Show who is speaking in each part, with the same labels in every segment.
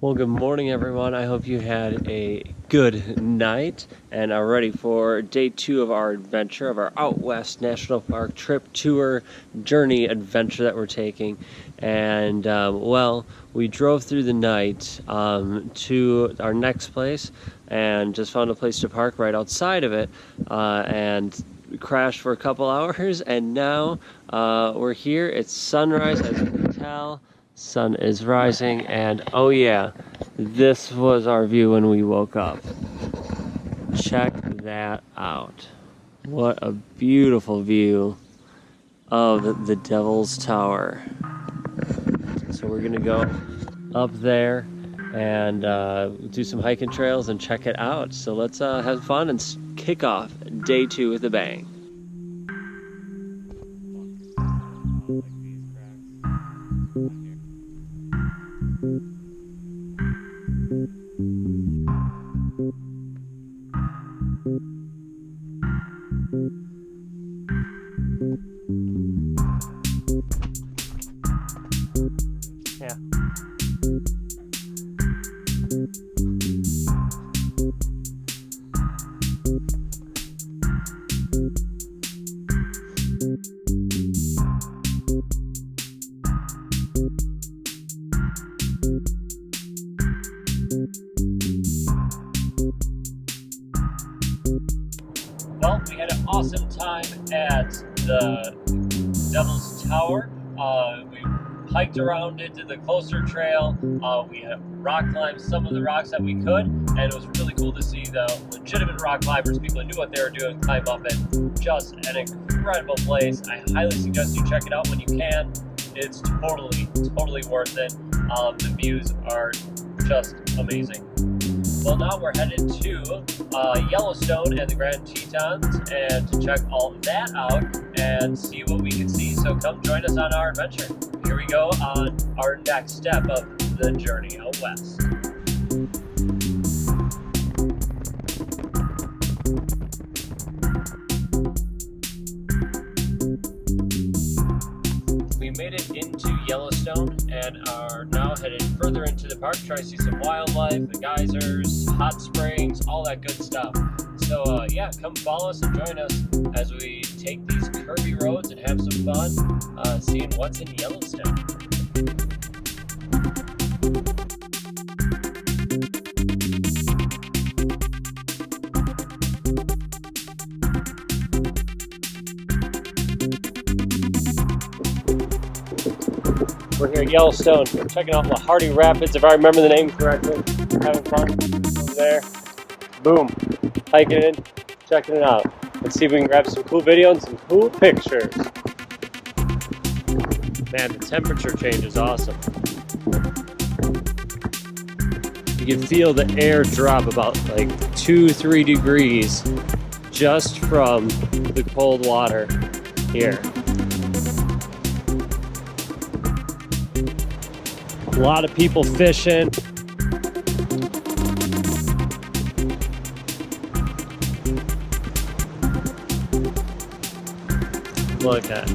Speaker 1: Well, good morning, everyone. I hope you had a good night and are ready for day 2 of our adventure, of our Out West National Park trip, tour, journey adventure that we're taking. And, well, we drove through the night to our next place and just found a place to park right outside of it and crashed for a couple hours. And now we're here. It's sunrise, as you can tell. Sun is rising, and oh yeah, this was our view when we woke up. Check that out. What a beautiful view of the Devil's Tower. So we're gonna go up there and do some hiking trails and check it out. So let's have fun and kick off day 2 with a bang. Yeah. Well, we had an awesome time at the Devil's Tower. We hiked around into the closer trail. We had rock climbed some of the rocks that we could, and it was really cool to see the legitimate rock climbers, people who knew what they were doing, climb up it. Just an incredible place. I highly suggest you check it out when you can. It's totally worth it. The views are just amazing. Well, now we're headed to Yellowstone and the Grand Tetons and to check all of that out and see what we can see. So come join us on our adventure. Here we go on our next step of the journey out west. We made it into Yellowstone and are now headed further into the park, try to see some wildlife, the geysers, hot springs, all that good stuff. So yeah, come follow us and join us as we take these curvy roads and have some fun seeing what's in Yellowstone. We're here at Yellowstone, checking out the Hardy Rapids, if I remember the name correctly. Having fun over there. Boom. Hiking in, checking it out. Let's see if we can grab some cool video and some cool pictures. Man, the temperature change is awesome. You can feel the air drop about like 2-3 degrees just from the cold water here. A lot of people fishing. Look at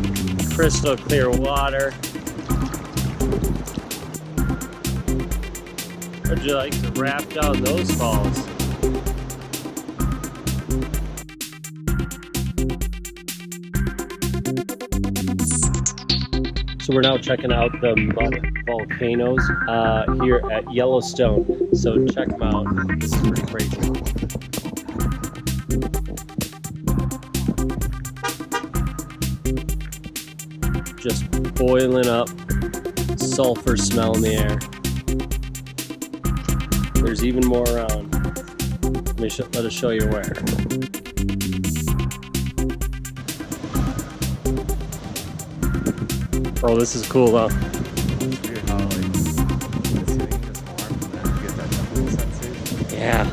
Speaker 1: crystal clear water. Would you like to rap down those falls? So we're now checking out the mud volcanoes here at Yellowstone. So check them out. This is pretty crazy. Just boiling up, sulfur smell in the air. There's even more around. Let us show you where. Oh, this is cool though.
Speaker 2: It's weird how like the ceiling is warm and then you get that temperature sensation.
Speaker 1: Yeah.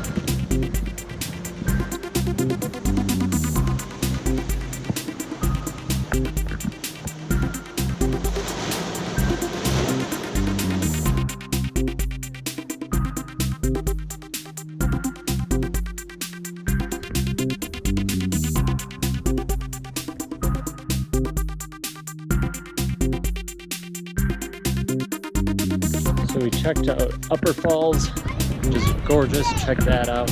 Speaker 1: we checked out Upper Falls, which is gorgeous. Check that out.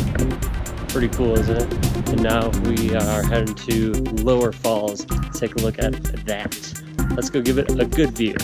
Speaker 1: Pretty cool, isn't it? And now we are heading to Lower Falls. Let's take a look at that. Let's go give it a good view.